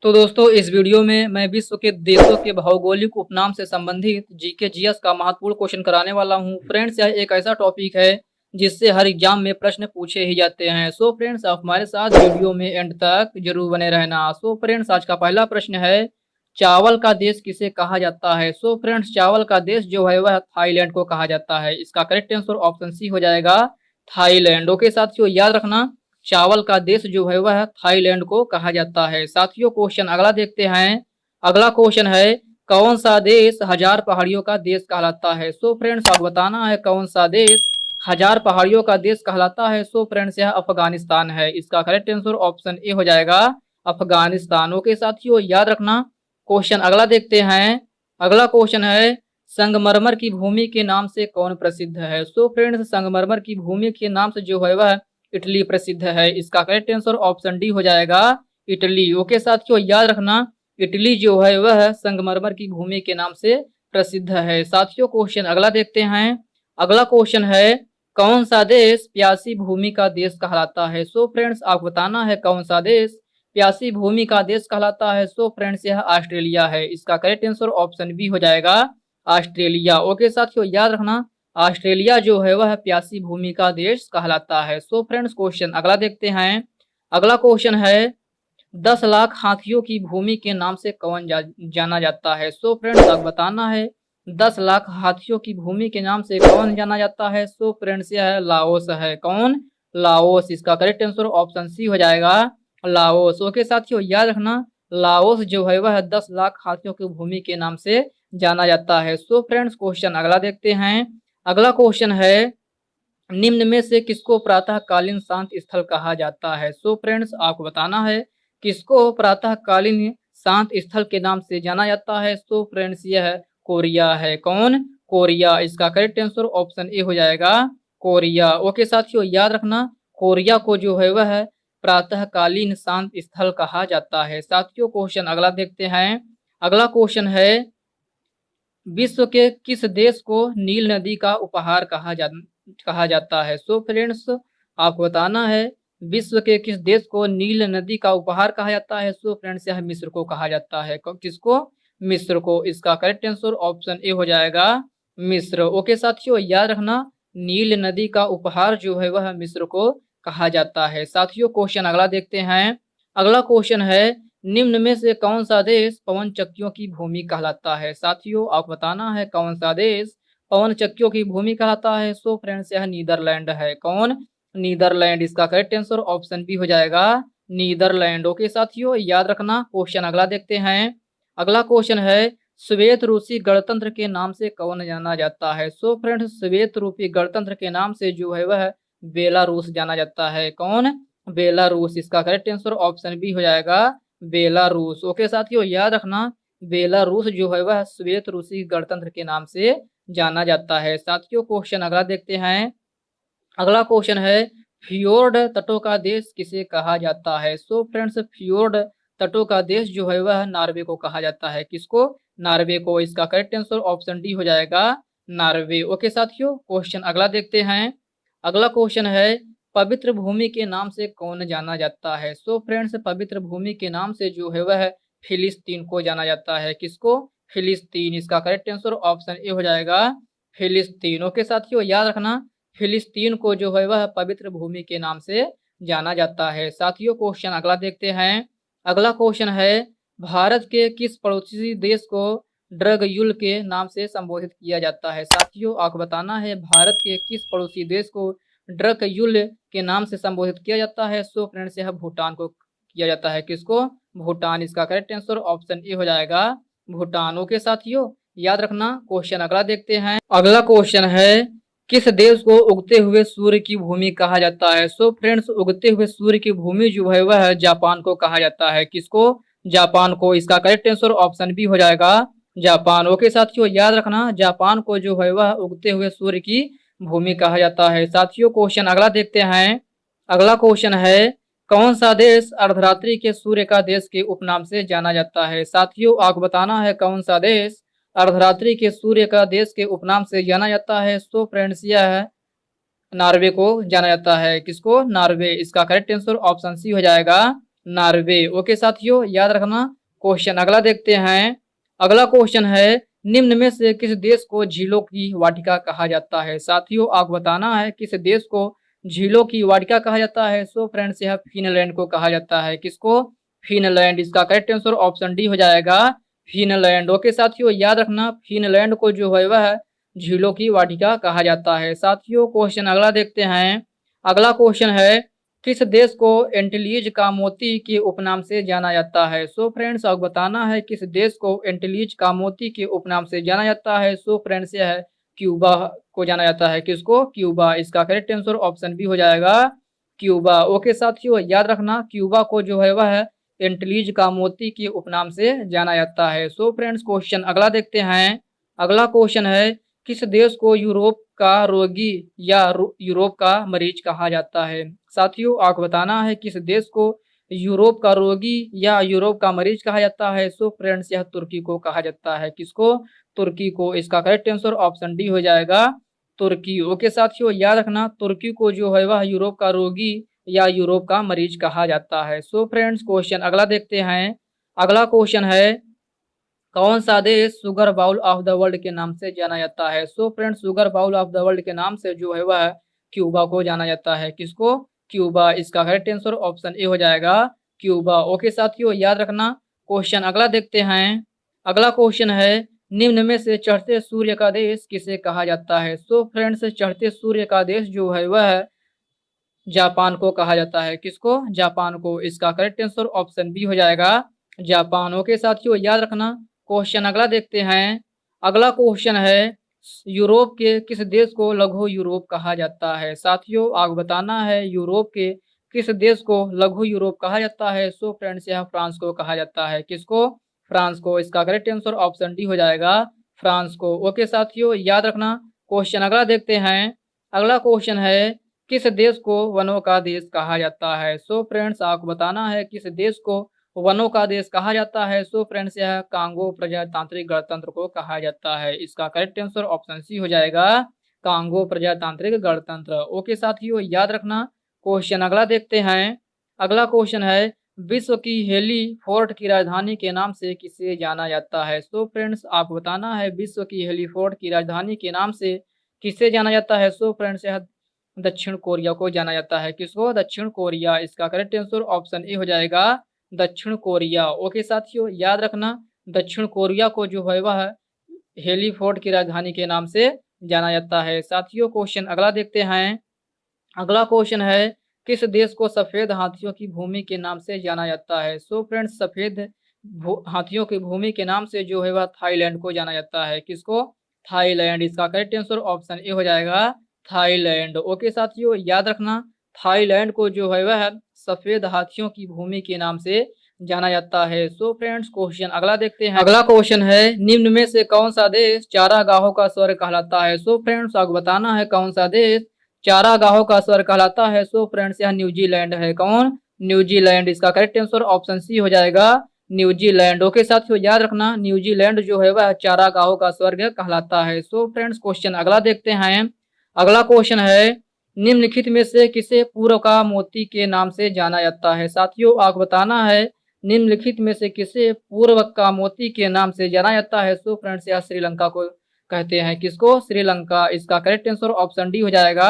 तो दोस्तों इस वीडियो में मैं विश्व के देशों के भौगोलिक उपनाम से संबंधित जीके जीएस का महत्वपूर्ण क्वेश्चन कराने वाला हूं। फ्रेंड्स यह एक ऐसा टॉपिक है जिससे हर एग्जाम में प्रश्न पूछे ही जाते हैं। सो फ्रेंड्स आप हमारे साथ वीडियो में एंड तक जरूर बने रहना। सो फ्रेंड्स आज का पहला प्रश्न है, चावल का देश किसे कहा जाता है। सो फ्रेंड्स चावल का देश जो है वह थाईलैंड को कहा जाता है। इसका करेक्ट आंसर ऑप्शन सी हो जाएगा, थाईलैंड। ओके साथियों याद रखना, चावल का देश जो है वह थाईलैंड को कहा जाता है। साथियों क्वेश्चन अगला देखते हैं। अगला क्वेश्चन है, कौन सा देश हजार पहाड़ियों का देश कहलाता है। सो फ्रेंड्स आप बताना है कौन सा देश हजार पहाड़ियों का देश कहलाता है। सो फ्रेंड्स यह अफगानिस्तान है। इसका करेक्ट आंसर ऑप्शन ए हो जाएगा, अफगानिस्तान। ओके साथियों याद रखना। क्वेश्चन अगला देखते हैं। अगला क्वेश्चन है, संगमरमर की भूमि के नाम से कौन प्रसिद्ध है। सो फ्रेंड्स संगमरमर की भूमि के नाम से जो है वह इटली प्रसिद्ध है। इसका करेक्ट आंसर ऑप्शन डी हो जाएगा, इटली। ओके साथियों याद रखना, इटली जो है वह संगमरमर की भूमि के नाम से प्रसिद्ध है। साथियों क्वेश्चन अगला देखते हैं। अगला क्वेश्चन है, कौन सा देश प्यासी भूमि का देश कहलाता है। सो फ्रेंड्स आप बताना है कौन सा देश प्यासी भूमि का देश कहलाता है। सो फ्रेंड्स यह ऑस्ट्रेलिया है। इसका करेक्ट आंसर ऑप्शन बी हो जाएगा, ऑस्ट्रेलिया। ओके साथियों याद रखना, ऑस्ट्रेलिया जो है वह प्यासी भूमि का देश कहलाता है। सो फ्रेंड्स क्वेश्चन अगला देखते हैं। अगला क्वेश्चन है, 10 लाख हाथियों की भूमि के नाम से कौन जाना जाता है। सो फ्रेंड्स आप बताना है 10 लाख हाथियों की भूमि के नाम से कौन जाना जाता है। सो फ्रेंड्स यह लाओस है। कौन? लाओस। इसका करेक्ट आंसर ऑप्शन सी हो जाएगा, लाओस। ओके साथियों याद रखना, लाओस जो है वह 10 लाख हाथियों की भूमि के नाम से जाना जाता है। सो फ्रेंड्स क्वेश्चन अगला देखते हैं। अगला क्वेश्चन है, निम्न में से किसको प्रातःकालीन शांत स्थल कहा जाता है। सो फ्रेंड्स आपको बताना है किसको प्रातःकालीन शांत स्थल के नाम से जाना जाता है। सो फ्रेंड्स यह कोरिया है। कौन? कोरिया। इसका करेक्ट आंसर ऑप्शन ए हो जाएगा, कोरिया। ओके साथियों याद रखना, कोरिया को जो है वह प्रातःकालीन शांत स्थल कहा जाता है। साथियों क्वेश्चन अगला देखते हैं। अगला क्वेश्चन है, विश्व के किस देश को नील नदी का उपहार कहा जाता है। सो फ्रेंड्स आपको बताना है विश्व के किस देश को नील नदी का उपहार कहा जाता है। सो फ्रेंड्स यह मिस्र को कहा जाता है। किसको? मिस्र को। इसका करेक्ट आंसर ऑप्शन ए हो जाएगा, मिस्र। ओके साथियों याद रखना, नील नदी का उपहार जो है वह मिस्र को कहा जाता है। साथियों क्वेश्चन अगला देखते हैं। अगला क्वेश्चन है, निम्न में से कौन सा देश पवन चक्कियों की भूमि कहलाता है। साथियों आपको बताना है कौन सा देश पवन चक्कियों की भूमि कहलाता है। सो फ्रेंड्स यह नीदरलैंड है। कौन? नीदरलैंड। इसका करेक्ट आंसर ऑप्शन बी हो जाएगा, नीदरलैंड। ओके साथियों याद रखना। क्वेश्चन अगला देखते हैं। अगला क्वेश्चन है, श्वेत रूसी गणतंत्र के नाम से कौन जाना जाता है। सो फ्रेंड्स श्वेत रूपी गणतंत्र के नाम से जो है वह बेलारूस जाना जाता है। कौन? बेलारूस। इसका करेक्ट आंसर ऑप्शन बी हो जाएगा, बेलारूस। ओके साथियों याद रखना, बेलारूस जो है वह श्वेत रूसी गणतंत्र के नाम से जाना जाता है। साथियों क्वेश्चन अगला देखते हैं। अगला क्वेश्चन है, फ्योर्ड तटों का देश किसे कहा जाता है। सो फ्रेंड्स फ्योर्ड तटों का देश जो है वह नॉर्वे को कहा जाता है। किसको? नॉर्वे को। इसका करेक्ट आंसर ऑप्शन डी हो जाएगा, नॉर्वे। ओके साथियों क्वेश्चन अगला देखते हैं। अगला क्वेश्चन है, पवित्र भूमि के नाम से कौन जाना जाता है। सो फ्रेंड्स पवित्र भूमि के नाम से जो है वह फिलिस्तीन को जाना जाता है। किसको? फिलिस्तीन। इसका करेक्ट आंसर ऑप्शन ए हो जाएगा, फिलिस्तीन। ओके साथियों याद रखना, फिलिस्तीन को जो है वह पवित्र भूमि के नाम से जाना जाता है। साथियों क्वेश्चन अगला देखते हैं। अगला क्वेश्चन है, भारत के किस पड़ोसी देश को ड्रग युल के नाम से संबोधित किया जाता है। साथियों आपको बताना है भारत के किस पड़ोसी देश को ड्रग युल के नाम से संबोधित किया जाता है। सो फ्रेंड्स यह भूटान को किया जाता है। किसको? भूटान। इसका करेक्ट आंसर ऑप्शन ए हो जाएगा, भूटान। ओके साथियों याद रखना। क्वेश्चन अगला देखते हैं। अगला क्वेश्चन है, किस देश को उगते हुए सूर्य की भूमि कहा जाता है। सो फ्रेंड्स उगते हुए सूर्य की भूमि जो है वह जापान को कहा जाता है। किसको? जापान को। इसका करेक्ट आंसर ऑप्शन बी हो जाएगा, जापान। ओके साथियों याद रखना, जापान को जो है वह उगते हुए सूर्य की भूमि कहा जाता है। साथियों क्वेश्चन अगला देखते हैं। अगला क्वेश्चन है, कौन सा देश अर्धरात्रि के सूर्य का देश के उपनाम से जाना जाता है। साथियों आपको बताना है कौन सा देश अर्धरात्रि के सूर्य का देश के उपनाम से जाना जाता है। सो फ्रेंड्स यह नॉर्वे को जाना जाता है। किसको? नॉर्वे। इसका करेक्ट आंसर ऑप्शन सी हो जाएगा, नॉर्वे। ओके साथियों, याद रखना। क्वेश्चन अगला देखते हैं। अगला क्वेश्चन है, निम्न में से किस देश को झीलों की वाटिका कहा जाता है। साथियों, आपको बताना है किस देश को झीलों की वाटिका कहा जाता है। सो फ्रेंड्स, यह फिनलैंड को कहा जाता है। किसको? फिनलैंड। इसका करेक्ट आंसर ऑप्शन डी हो जाएगा, फिनलैंड। ओके साथियों, याद रखना, फिनलैंड को जो है वह झीलों की वाटिका कहा जाता है। साथियों, क्वेश्चन अगला देखते हैं। अगला क्वेश्चन है, किस देश को एंटीलीज का मोती के उपनाम से जाना जाता है। सो फ्रेंड्स, आपको बताना है किस देश को एंटीलीज का मोती के उपनाम से जाना जाता है। सो फ्रेंड्स, यह है क्यूबा को जाना जाता है। किसको? क्यूबा। इसका करेक्ट आंसर ऑप्शन बी हो जाएगा, क्यूबा। ओके साथियों, याद रखना, क्यूबा को जो है वह एंटीलीज का मोती के उपनाम से जाना जाता है। सो फ्रेंड्स, क्वेश्चन अगला देखते हैं। अगला क्वेश्चन है, किस देश को यूरोप का रोगी या यूरोप का मरीज कहा जाता है। साथियों, आपको बताना है किस देश को यूरोप का रोगी या यूरोप का मरीज कहा जाता है। सो फ्रेंड्स, यह तुर्की को कहा जाता है। किसको? तुर्की को। इसका करेक्ट आंसर ऑप्शन डी हो जाएगा, तुर्की। ओके साथियों, याद रखना, तुर्की को जो है वह यूरोप का रोगी या यूरोप का मरीज कहा जाता है। सो फ्रेंड्स, क्वेश्चन अगला देखते हैं। अगला क्वेश्चन है, कौन सा देश sugar bowl of the world के नाम से जाना जाता है। So friends, sugar bowl of the world के नाम से जो है वह क्यूबा को जाना जाता है। किसको? क्यूबा। इसका करेक्ट आंसर ऑप्शन ए हो जाएगा, क्यूबा। ओके साथियों, याद रखना। क्वेश्चन अगला देखते हैं। अगला क्वेश्चन है, निम्न में से चढ़ते सूर्य का देश किसे कहा जाता है। सो फ्रेंड्स, चढ़ते सूर्य का देश जो है वह जापान को कहा जाता है। किसको? जापान को। इसका करेक्ट आंसर ऑप्शन बी हो जाएगा, जापान। ओके साथियों, याद रखना। क्वेश्चन अगला देखते हैं। अगला क्वेश्चन है, यूरोप के किस देश को लघु यूरोप कहा जाता है। साथियों, आपको बताना है यूरोप के किस देश को लघु यूरोप कहा जाता है। सो फ्रेंड्स, यह फ्रांस को कहा जाता है। किसको? फ्रांस को। इसका करेक्ट आंसर ऑप्शन डी हो जाएगा, फ्रांस को। ओके साथियों, याद रखना। क्वेश्चन अगला देखते हैं। अगला क्वेश्चन है, किस देश को वनों का देश कहा जाता है। सो फ्रेंड्स, आपको बताना है किस देश को वनों का देश कहा जाता है। सो फ्रेंड्स, यह कांगो प्रजातांत्रिक गणतंत्र को कहा जाता है। इसका करेक्ट आंसर ऑप्शन सी हो जाएगा, कांगो प्रजातांत्रिक गणतंत्र। ओके साथियों, याद रखना। क्वेश्चन अगला देखते हैं। अगला क्वेश्चन है, विश्व की हेली फोर्ट की राजधानी के नाम से किसे जाना जाता है। सो फ्रेंड्स, आपको बताना है विश्व की हेली फोर्ट की राजधानी के नाम से किसे जाना जाता है। सो फ्रेंड्स, यह दक्षिण कोरिया को जाना जाता है। किसको? दक्षिण कोरिया। इसका करेक्ट आंसर ऑप्शन ए हो जाएगा, दक्षिण कोरिया। ओके साथियों, याद रखना, दक्षिण कोरिया को जो है वह हेली फोर्ट की राजधानी के नाम से जाना जाता है। साथियों, क्वेश्चन अगला देखते हैं। अगला क्वेश्चन है, किस देश को सफेद हाथियों की भूमि के नाम से जाना जाता है। सो फ्रेंड्स, सफेद हाथियों की भूमि के नाम से जो है वह थाईलैंड को जाना जाता है। किसको? थाईलैंड। इसका करेक्ट आंसर ऑप्शन ए हो जाएगा, थाईलैंड। ओके साथियों, याद रखना, थाईलैंड को जो है वह सफेद हाथियों की भूमि के नाम से जाना जाता है। सो फ्रेंड्स, क्वेश्चन अगला देखते हैं। अगला क्वेश्चन है, निम्न में से कौन सा देश चारागाहों का स्वर्ग कहलाता है। सो फ्रेंड्स, आपको बताना है कौन सा देश चारागाहों का स्वर्ग कहलाता है। सो फ्रेंड्स, यह न्यूजीलैंड है। कौन? न्यूजीलैंड। इसका करेक्ट आंसर ऑप्शन सी हो जाएगा, न्यूजीलैंड। ओके साथियों, याद रखना, न्यूजीलैंड जो है वह चारागाहों का स्वर्ग कहलाता है। सो फ्रेंड्स, क्वेश्चन अगला देखते हैं। अगला क्वेश्चन है, निम्नलिखित में से किसे पूर्व का मोती के नाम से जाना जाता है। साथियों, आपको बताना है निम्नलिखित में से किसे पूर्व का मोती के नाम से जाना जाता है। सो फ्रेंड्स, यह श्रीलंका को कहते हैं। किसको? श्रीलंका। इसका करेक्ट आंसर ऑप्शन डी हो जाएगा,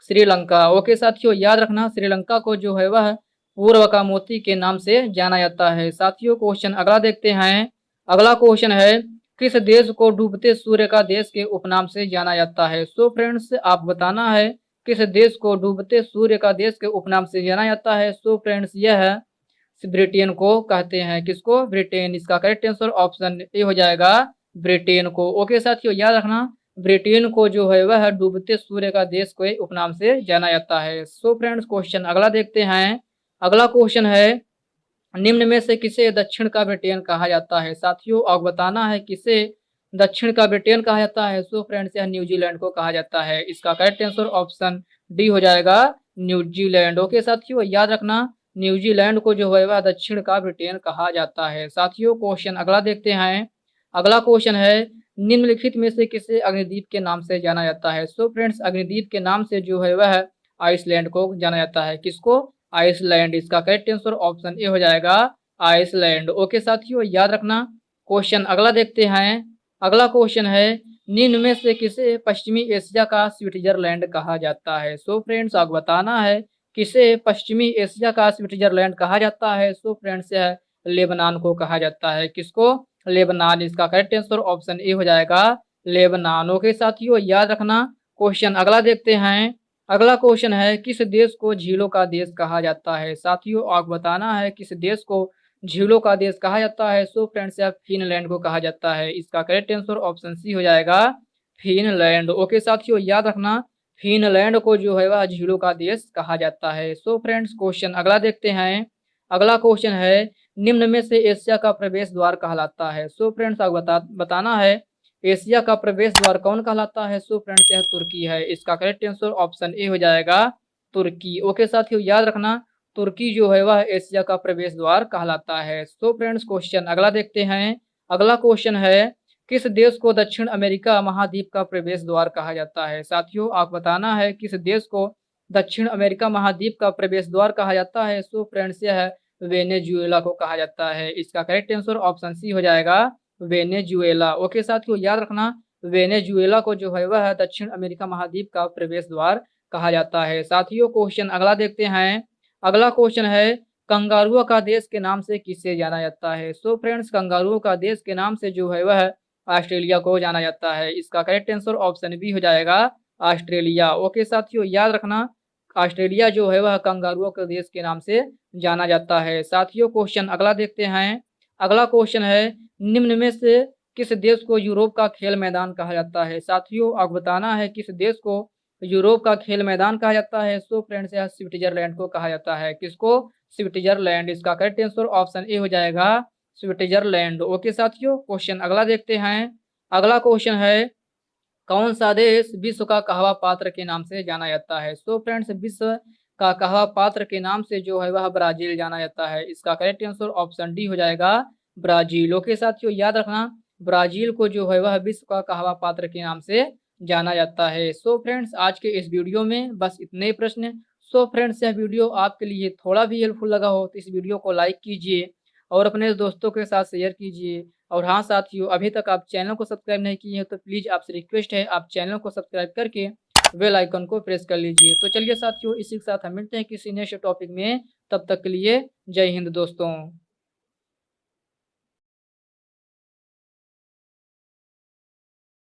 श्रीलंका। ओके साथियों, याद रखना, श्रीलंका को जो है वह पूर्व का मोती के नाम से जाना जाता है। साथियों, क्वेश्चन अगला देखते हैं। अगला क्वेश्चन है, किस देश को डूबते सूर्य का देश के उपनाम से जाना जाता है। सो फ्रेंड्स, आप बताना है किस देश को डूबते सूर्य का देश के उपनाम से जाना जाता है। सो फ्रेंड्स, यह है ब्रिटेन को कहते हैं। किसको? ब्रिटेन। इसका करेक्ट आंसर ऑप्शन ए हो जाएगा, ब्रिटेन को। ओके साथियों, याद रखना, ब्रिटेन को जो है वह डूबते सूर्य का देश के उपनाम से जाना जाता है। सो फ्रेंड्स, क्वेश्चन अगला देखते हैं। अगला क्वेश्चन है, निम्न में से किसे दक्षिण का ब्रिटेन कहा जाता है। साथियों, आपको बताना है किसे दक्षिण का ब्रिटेन कहा जाता है। सो फ्रेंड्स, यह न्यूजीलैंड को कहा जाता है। इसका करेक्ट आंसर ऑप्शन डी हो जाएगा, न्यूजीलैंड। ओके साथियों, याद रखना, न्यूजीलैंड को जो है वह दक्षिण का ब्रिटेन कहा जाता है। साथियों, क्वेश्चन अगला देखते हैं। अगला क्वेश्चन है, निम्नलिखित में से किसे अग्निद्वीप के नाम से जाना जाता है। सो फ्रेंड्स, अग्निद्वीप के नाम से जो है वह आइसलैंड को जाना जाता है। किसको? आइसलैंड। इसका करेक्ट आंसर ऑप्शन ए हो जाएगा आइसलैंड। ओके साथियों, याद रखना। क्वेश्चन अगला देखते हैं। अगला क्वेश्चन है, निम्न में से किसे पश्चिमी एशिया का स्विट्जरलैंड कहा जाता है? सो फ्रेंड्स, आपको बताना है किसे पश्चिमी एशिया का स्विट्जरलैंड कहा जाता है। सो फ्रेंड्स, लेबनान को कहा जाता है। किसको? लेबनान। इसका करेक्ट आंसर ऑप्शन ए हो जाएगा लेबनान। ओके साथियों, याद रखना। क्वेश्चन अगला देखते हैं। अगला क्वेश्चन है, किस देश को झीलों का देश कहा जाता है? साथियों, आपको बताना है किस देश को झीलों का देश कहा जाता है। सो फ्रेंड्स, फिनलैंड को कहा जाता है। इसका करेक्ट आंसर ऑप्शन सी हो जाएगा फिनलैंड। ओके साथियों, याद रखना। फिनलैंड को जो है वह झीलों का देश कहा जाता है। सो फ्रेंड्स, क्वेश्चन अगला देखते हैं। अगला क्वेश्चन है, निम्न में से एशिया का प्रवेश द्वार कहलाता है? सो फ्रेंड्स, आपको बताना है एशिया का प्रवेश द्वार कौन कहलाता है? सो फ्रेंड्स, यह तुर्की है। इसका करेक्ट आंसर ऑप्शन ए हो जाएगा तुर्की। ओके साथियों, याद रखना तुर्की जो है वह एशिया का प्रवेश द्वार कहलाता है। सो फ्रेंड्स, क्वेश्चन अगला देखते हैं। अगला क्वेश्चन है, किस देश को दक्षिण अमेरिका महाद्वीप का प्रवेश द्वार कहा जाता है? साथियों, आप बताना है किस देश को दक्षिण अमेरिका महाद्वीप का प्रवेश द्वार कहा जाता है। सो फ्रेंड्स, यह वेनेजुएला को कहा जाता है। इसका करेक्ट आंसर ऑप्शन सी हो जाएगा वेनेजुएला। ओके साथियों, याद रखना वेनेजुएला को जो है वह दक्षिण अमेरिका महाद्वीप का प्रवेश द्वार कहा जाता है। साथियों, क्वेश्चन अगला देखते हैं। अगला क्वेश्चन है, कंगारुओं का देश के नाम से किसे जाना जाता है? सो फ्रेंड्स, कंगारुओं का देश के नाम से जो है वह ऑस्ट्रेलिया को जाना जाता है। इसका करेक्ट आंसर ऑप्शन बी हो जाएगा ऑस्ट्रेलिया। ओके साथियों, याद रखना ऑस्ट्रेलिया जो है वह कंगारुओं के देश के नाम से जाना जाता है। साथियों, क्वेश्चन अगला देखते हैं। अगला क्वेश्चन है, निम्न में से किस देश को यूरोप का खेल मैदान कहा जाता है? साथियों, आपको बताना है किस देश को यूरोप का खेल मैदान कहा जाता है। सो फ्रेंड्स, यह स्विट्जरलैंड को कहा जाता है। किसको? स्विट्जरलैंड। इसका करेक्ट आंसर ऑप्शन ए हो जाएगा स्विट्जरलैंड। ओके साथियों, क्वेश्चन अगला देखते हैं। अगला क्वेश्चन है, कौन सा देश विश्व का कहवा पात्र के नाम से जाना जाता है? सो फ्रेंड्स, विश्व का कहवा पात्र के नाम से जो है वह ब्राजील जाना जाता है। इसका करेक्ट आंसर ऑप्शन डी हो जाएगा ब्राजील। ओके साथियों, याद रखना ब्राजील को जो है वह विश्व का कहवा पात्र के नाम से जाना जाता है। सो फ्रेंड्स, आज के इस वीडियो में बस इतने ही प्रश्न। सो फ्रेंड्स, यह वीडियो आपके लिए थोड़ा भी हेल्पफुल लगा हो तो इस वीडियो को लाइक कीजिए और अपने दोस्तों के साथ शेयर कीजिए। और हाँ साथियों, अभी तक आप चैनल को सब्सक्राइब नहीं किए हैं तो प्लीज़ आपसे रिक्वेस्ट है आप चैनल को सब्सक्राइब करके बेल आइकन को प्रेस कर लीजिए। तो चलिए साथियों, इसी के साथ हम मिलते हैं किसी नेक्स्ट टॉपिक में। तब तक के लिए जय हिंद दोस्तों।